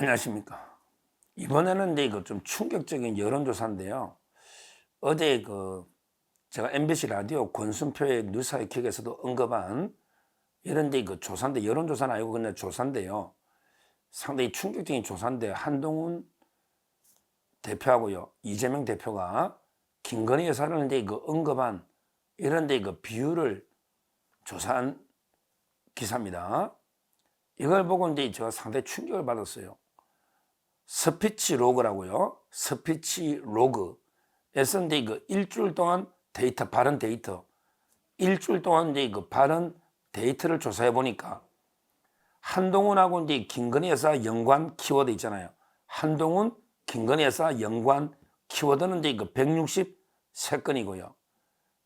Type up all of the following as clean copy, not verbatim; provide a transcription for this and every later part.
안녕하십니까. 이번에는 이제 이거 좀 충격적인 여론조사인데요. 어제 제가 MBC 라디오 권순표의 뉴스의 킥에서도 언급한 이런 데 그 조사인데, 여론조사는 아니고 그냥 조사인데요. 상당히 충격적인 조사인데, 한동훈 대표하고요, 이재명 대표가 김건희 여사를 이제 언급한 이런 데 비율을 조사한 기사입니다. 이걸 보고 이제 제가 상당히 충격을 받았어요. 스피치 로그라고요. 스피치 로그에서 이제 일주일 동안 데이터, 발언 데이터, 일주일 동안 이제 발언 데이터를 조사해 보니까 한동훈하고 이제 김건희 여사 연관 키워드 있잖아요. 한동훈, 김건희 여사 연관 키워드는 이제 163건이고요.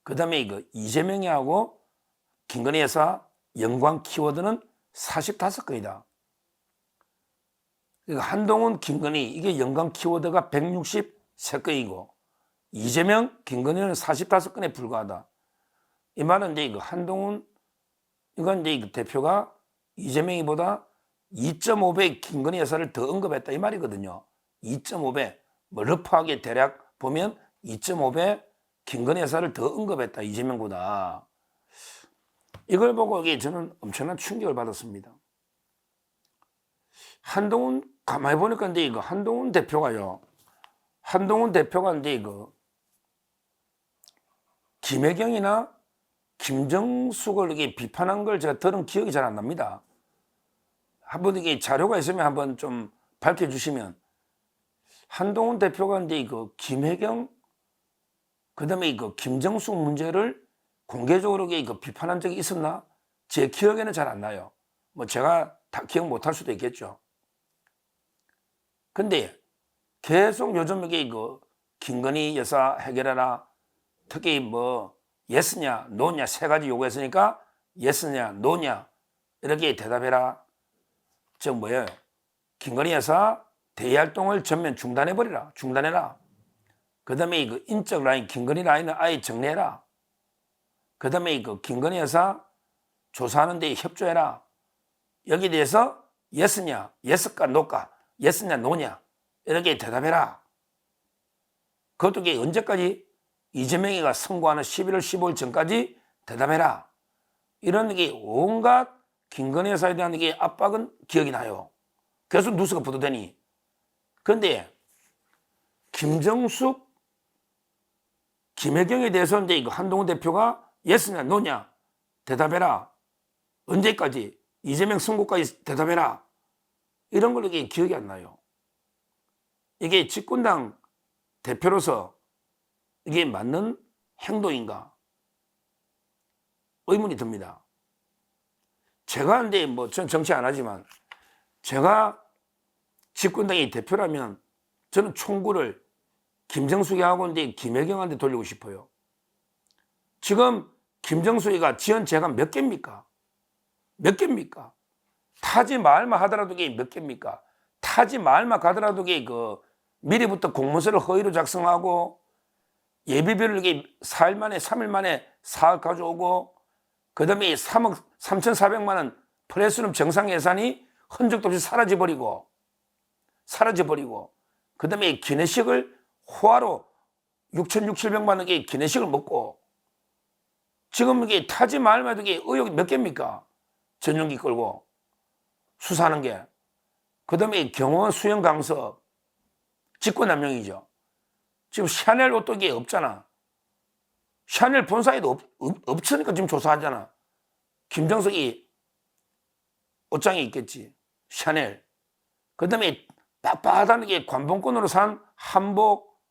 그 다음에 이재명이하고 김건희 여사 연관 키워드는 45건이다. 한동훈, 김건희 이게 연관 키워드가 163건이고 이재명, 김건희는 45건에 불과하다. 이 말은 이제 한동훈 이건 이제 대표가 이재명이보다 2.5배 김건희 여사를 더 언급했다 이 말이거든요. 2.5배 뭐 러프하게 대략 보면 2.5배 김건희 여사를 더 언급했다 이재명보다. 이걸 보고 저는 엄청난 충격을 받았습니다. 한동훈 가만히 보니까 이제 한동훈 대표가요. 한동훈 대표가 이제 김혜경이나 김정숙을 이게 비판한 걸 제가 들은 기억이 잘 안 납니다. 한번 이게 자료가 있으면 한번 좀 밝혀주시면. 한동훈 대표가 이제 김혜경 그다음에 김정숙 문제를 공개적으로 비판한 적이 있었나? 제 기억에는 잘 안 나요. 뭐 제가 다 기억 못할 수도 있겠죠. 근데 계속 요즘 이게 김건희 여사 해결하라, 특히 뭐 예스냐 노냐 세 가지 요구했으니까 예스냐 노냐 이렇게 대답해라. 즉 뭐예요? 김건희 여사 대외 활동을 전면 중단해버리라, 중단해라. 그 다음에 인적 라인, 김건희 라인을 아예 정리해라. 그 다음에 김건희 여사 조사하는 데 협조해라. 여기에 대해서 예스냐, 예스까 노까, 예스냐 노냐 이렇게 대답해라. 그것도 언제까지? 이재명이가 선고하는 11월 15일 전까지 대답해라. 이런 게 온갖 김건희 여사에 대한 압박은 기억이 나요. 계속 뉴스가 보도되니. 그런데 김정숙, 김혜경에 대해서 이제 한동훈 대표가 예스냐 노냐 대답해라. 언제까지? 이재명 선고까지 대답해라. 이런 걸 기억이 안 나요. 이게 집권당 대표로서 이게 맞는 행동인가? 의문이 듭니다. 제가 근데 뭐 전 정치 안 하지만 제가 집권당의 대표라면 저는 총구를 김정숙이하고 이제 김혜경한테 돌리고 싶어요. 지금 김정숙이가 지은 죄가 몇 개입니까? 몇 개입니까? 타지 말만 하더라도 이게 몇 개입니까? 타지 말만 가더라도 이게 미리부터 공문서를 허위로 작성하고 예비비를 이게 4일 만에 3일 만에 사억 가져오고 그 다음에 3억 3,400만 원 프레스룸 정상 예산이 흔적도 없이 사라져버리고 그 다음에 기내식을 호화로 6,600만 원의 기내식을 먹고 지금 이게 타지 말만 해도 의혹이 몇 개입니까? 전용기 끌고 수사하는 게. 그 다음에 경호원 수영 강서 직권남용이죠. 지금 샤넬 옷도 이게 없잖아. 샤넬 본사에도 없으니까 지금 조사하잖아. 김정석이 옷장에 있겠지. 샤넬. 그 다음에 빳빳한 게 관봉권으로 산 한복,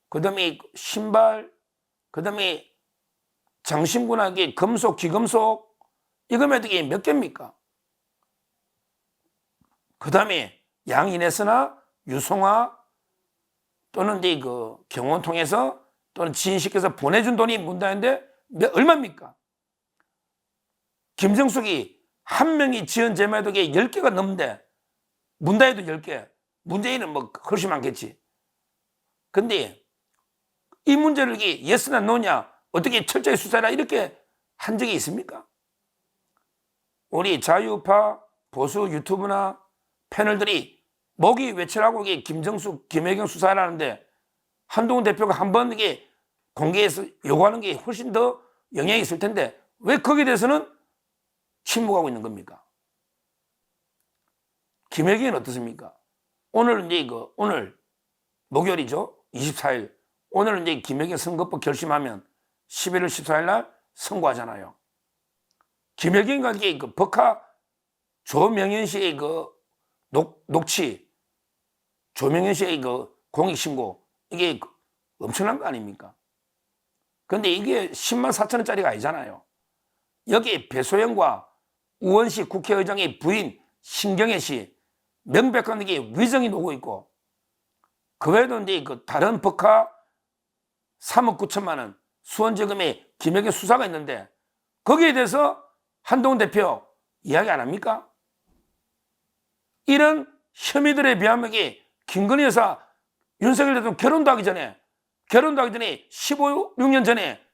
그 다음에 신발, 그 다음에 장신구나게 금속, 귀금속, 이거면 이게 몇 개입니까? 그 다음에 양인에서나 유송화 또는 이제 경호원 통해서 또는 지인시켜서 보내준 돈이 문다는데 얼마입니까? 김정숙이 한 명이 지은 죄마에도 10개가 넘는데 문다에도 10개. 문재인은 뭐 훨씬 많겠지. 근데 이 문제를 예스나 노냐 어떻게 철저히 수사해라 이렇게 한 적이 있습니까? 우리 자유파 보수 유튜브나 패널들이 목이 외출하고 이게 김정수, 김혜경 수사를 하는데 한동훈 대표가 한번 이게 공개해서 요구하는 게 훨씬 더 영향이 있을 텐데 왜 거기에 대해서는 침묵하고 있는 겁니까? 김혜경은 어떻습니까? 오늘 이제 오늘 목요일이죠. 24일. 오늘 이제 김혜경 선거법 결심하면 11월 14일 날 선고하잖아요. 김혜경과 이게 법카 조명현 씨의 녹취, 조명현 씨의 공익신고, 이게 엄청난 거 아닙니까? 근데 이게 10만 4천 원짜리가 아니잖아요. 여기에 배소영과 우원식 국회의장의 부인 신경애 씨 명백한 이게 위정이 오고 있고, 그 외에도 이제 다른 법카 3억 9천만 원 수원지검에 김혜경 수사가 있는데 거기에 대해서 한동훈 대표 이야기 안 합니까? 이런 혐의들에 비하면 김건희 여사 윤석열 대통령 결혼도 하기 전에 16년 전에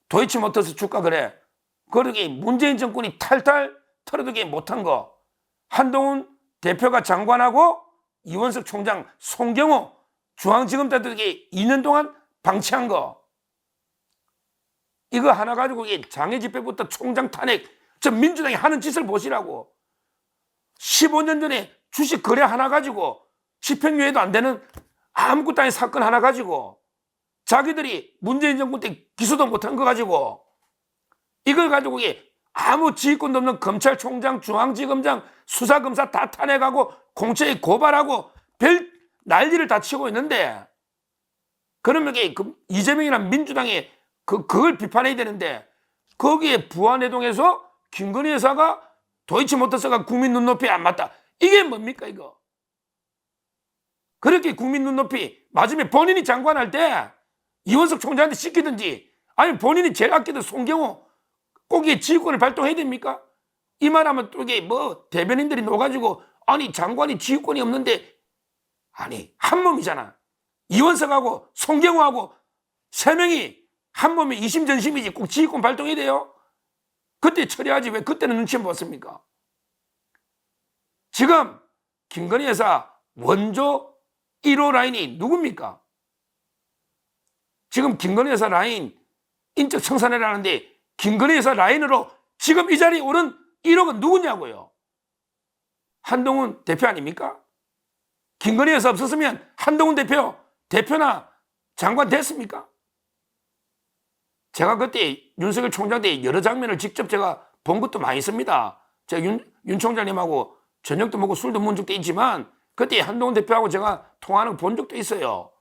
도이치모터스 주가 거래 그러게 문재인 정권이 탈탈 털어두게 못한 거 한동훈 대표가 장관하고 이원석 총장 송경호 중앙지검장들에게 2년 동안 방치한 거 이거 하나 가지고 장애 집회부터 총장 탄핵 저 민주당이 하는 짓을 보시라고 15년 전에 주식 거래 하나 가지고 집행유예도 안 되는 아무것도 아닌 사건 하나 가지고 자기들이 문재인 정권 때 기소도 못한 거 가지고 이걸 가지고 아무 지휘권도 없는 검찰총장, 중앙지검장, 수사검사 다 탄핵하고 공처에 고발하고 별 난리를 다 치고 있는데 그러면 이재명이나 민주당이 그걸 비판해야 되는데 거기에 부안해동에서 김건희 여사가 도이치모터스가 국민 눈높이에 안 맞다. 이게 뭡니까 이거? 그렇게 국민 눈높이 맞으면 본인이 장관할 때 이원석 총장한테 시키든지 아니면 본인이 제일 아끼던 송경호 거기에 지휘권을 발동해야 됩니까? 이 말하면 또 이게 대변인들이 놓아가지고 아니 장관이 지휘권이 없는데 아니 한 몸이잖아. 이원석하고 송경호하고 세 명이 한 몸에 이심전심이지 꼭 지휘권 발동해야 돼요? 그때 처리하지 왜 그때는 눈치 못 봤습니까? 지금 김건희 여사 원조 1호 라인이 누굽니까? 지금 김건희 여사 라인 인적 청산을 하는데 김건희 여사 라인으로 지금 이 자리에 오른 1호가 누구냐고요? 한동훈 대표 아닙니까? 김건희 여사 없었으면 한동훈 대표나 장관 됐습니까? 제가 그때 윤석열 총장 때 여러 장면을 직접 제가 본 것도 많이 있습니다. 제가 윤 총장님하고 저녁도 먹고 술도 먹은 적도 있지만 그때 한동훈 대표하고 제가 통화하는 거 본 적도 있어요.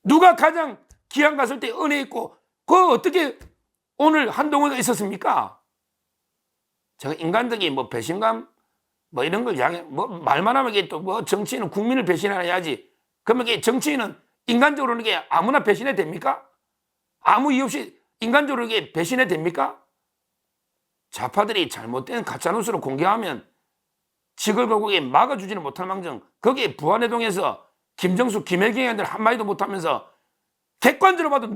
누가 가장 기한 갔을 때 은혜 있고 그 어떻게 오늘 한동훈가 있었습니까? 제가 인간적인 배신감 이런 걸 말만 하면 이게 또 정치인은 국민을 배신해야지. 그러면 이게 정치인은 인간적으로는 이게 아무나 배신해 됩니까? 아무 이유 없이 인간적으로 이게 배신해 됩니까? 좌파들이 잘못된 가짜뉴스를 공개하면 직을 거기에 막아주지는 못할 망정 거기에 부안해동에서 김정수, 김혜경한테 한마디도 못하면서 객관적으로 봐도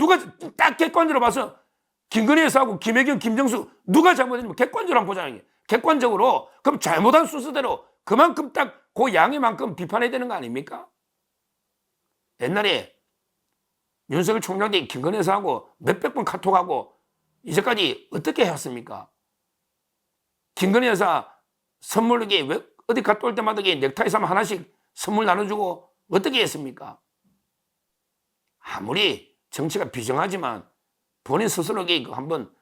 딱 객관적으로 봐서 김건희 여사하고 김혜경, 김정수 누가 잘못했는지 객관적으로 한번 보자는 게 객관적으로 그럼 잘못한 순서대로 그만큼 딱 그 양의만큼 비판해야 되는 거 아닙니까? 옛날에 윤석열 총장 때 김건희 여사하고 몇백 번 카톡하고 이제까지 어떻게 해왔습니까? 김건희 여사 선물 이게 어디 갔다 올 때마다 넥타이 사면 하나씩 선물 나눠주고 어떻게 했습니까? 아무리 정치가 비정하지만 본인 스스로 한번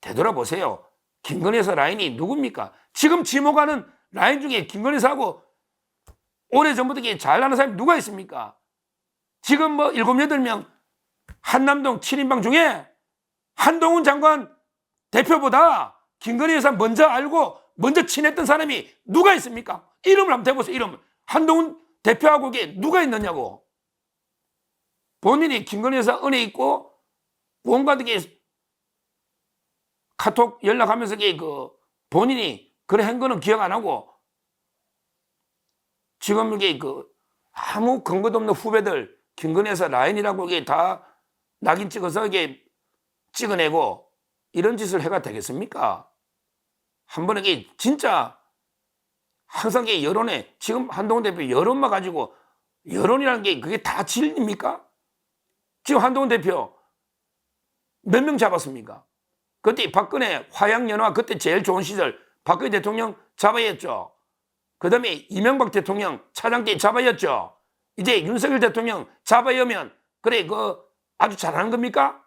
되돌아보세요. 김건희 여사 라인이 누굽니까? 지금 지목하는 라인 중에 김건희 여사하고 오래전부터 잘 나는 사람이 누가 있습니까? 지금 7, 8명 한남동 7인방 중에 한동훈 장관 대표보다 김건희 여사 먼저 알고 먼저 친했던 사람이 누가 있습니까? 이름을 한번 대보세요. 이름을. 한동훈 대표하고 이게 누가 있느냐고. 본인이 김건희 여사 은혜 있고 뭔가 되게 카톡 연락하면서 본인이 그래 한 거는 기억 안 하고 지금 이게 아무 근거도 없는 후배들 김건희 여사 라인이라고 이게 다 낙인 찍어서 이게 찍어내고 이런 짓을 해가 되겠습니까? 한 번에 진짜 항상 게 여론에 지금 한동훈 대표 여론만 가지고 여론이라는 게 그게 다 진리입니까? 지금 한동훈 대표 몇 명 잡았습니까? 그때 박근혜 화양연화 그때 제일 좋은 시절 박근혜 대통령 잡아야 했죠. 그 다음에 이명박 대통령 차장 때 잡아야 했죠. 이제 윤석열 대통령 잡아야 하면 그래 아주 잘하는 겁니까?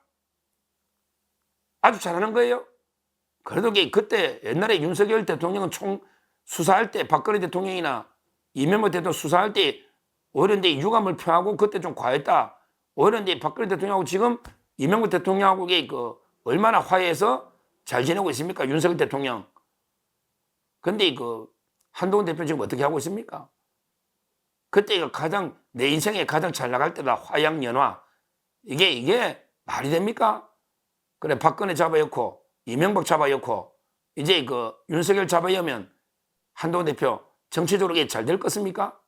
아주 잘하는 거예요? 그래도 그때 옛날에 윤석열 대통령은 총 수사할 때 박근혜 대통령이나 이명박 대통령 수사할 때 오히려 이제 유감을 표하고 그때 좀 과했다. 오히려 이제 박근혜 대통령하고 지금 이명박 대통령하고 얼마나 화해해서 잘 지내고 있습니까? 윤석열 대통령. 근데 한동훈 대표 지금 어떻게 하고 있습니까? 그때가 가장 내 인생에 가장 잘 나갈 때다. 화양연화. 이게 말이 됩니까? 그래 박근혜 잡아였고 이명박 잡아였고 이제 윤석열 잡아야면 한동훈 대표 정치적으로 잘 될 것입니까?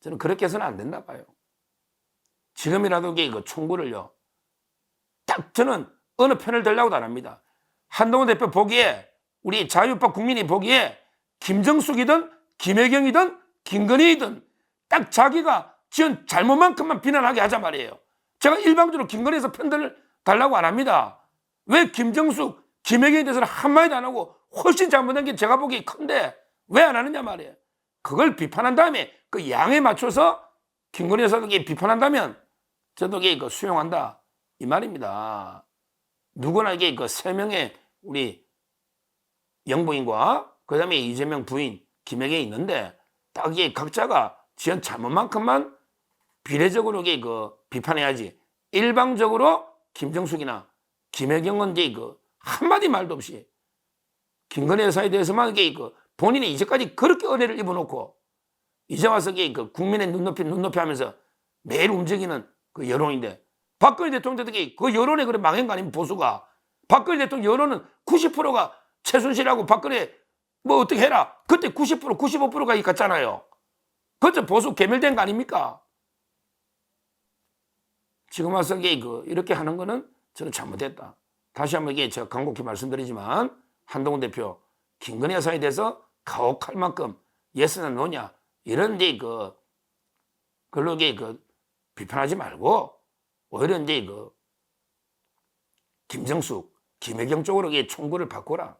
저는 그렇게 해서는 안 된다 봐요. 지금이라도 총구를요. 딱 저는 어느 편을 들라고도 안 합니다. 한동훈 대표 보기에 우리 자유파 국민이 보기에 김정숙이든 김혜경이든 김건희이든 딱 자기가 지은 잘못만큼만 비난하게 하자 말이에요. 제가 일방적으로 김건희에서 편들을 달라고 안 합니다. 왜 김정숙, 김혜경에 대해서는 한마디도 안 하고 훨씬 잘못한 게 제가 보기에 큰데 왜 안 하느냐 말이에요. 그걸 비판한 다음에 그 양에 맞춰서 김건희 여사도 비판한다면 저도 수용한다 이 말입니다. 누구나 세 명의 우리 영부인과 그 다음에 이재명 부인 김혜경이 있는데 딱 각자가 지은 잘못만큼만 비례적으로 비판해야지 일방적으로 김정숙이나 김혜경은 한마디 말도 없이 김건희 여사에 대해서만 본인이 이제까지 그렇게 은혜를 입어놓고 이제 와서 국민의 눈높이 하면서 매일 움직이는 여론인데 박근혜 대통령도 그 여론에 그래 망한 거 아닙니까? 보수가. 박근혜 대통령 여론은 90%가 최순실하고 박근혜 뭐 어떻게 해라. 그때 90% 95%가 갔잖아요. 그때 보수 개멸된 거 아닙니까? 지금 와서 이렇게 하는 거는 저는 잘못했다. 다시 한번 제가 간곡히 말씀드리지만 한동훈 대표 김건희 여사에 대해서 가혹할 만큼 예스냐 노냐 이런 글로 비판하지 말고 오히려 김정숙, 김혜경 쪽으로 총구를 바꾸라.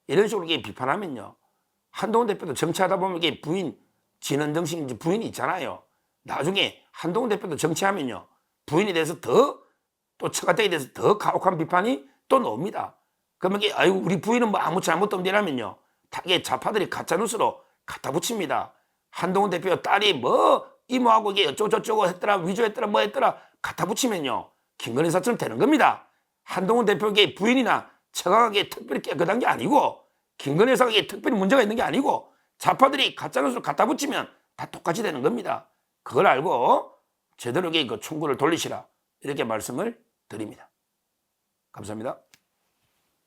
이런 식으로 비판하면요. 한동훈 대표도 정치하다 보면 부인 진은정식 부인이 있잖아요. 나중에 한동훈 대표도 정치하면요. 부인에 대해서 또 처가댁에 대해서 더 가혹한 비판이 또 나옵니다. 그러면 아이고 우리 부인은 뭐 아무 잘못도 없냐면요. 좌파들이 가짜뉴스로 갖다 붙입니다. 한동훈 대표 딸이 뭐 이모하고 어쩌고저쩌고 했더라 위조했더라 뭐 했더라 갖다 붙이면요. 김건희 여사처럼 되는 겁니다. 한동훈 대표의 부인이나 처가가 특별히 깨끗한 게 아니고 김건희 여사가 특별히 문제가 있는 게 아니고 좌파들이 가짜뉴스로 갖다 붙이면 다 똑같이 되는 겁니다. 그걸 알고 제대로 총구를 돌리시라 이렇게 말씀을 드립니다. 감사합니다.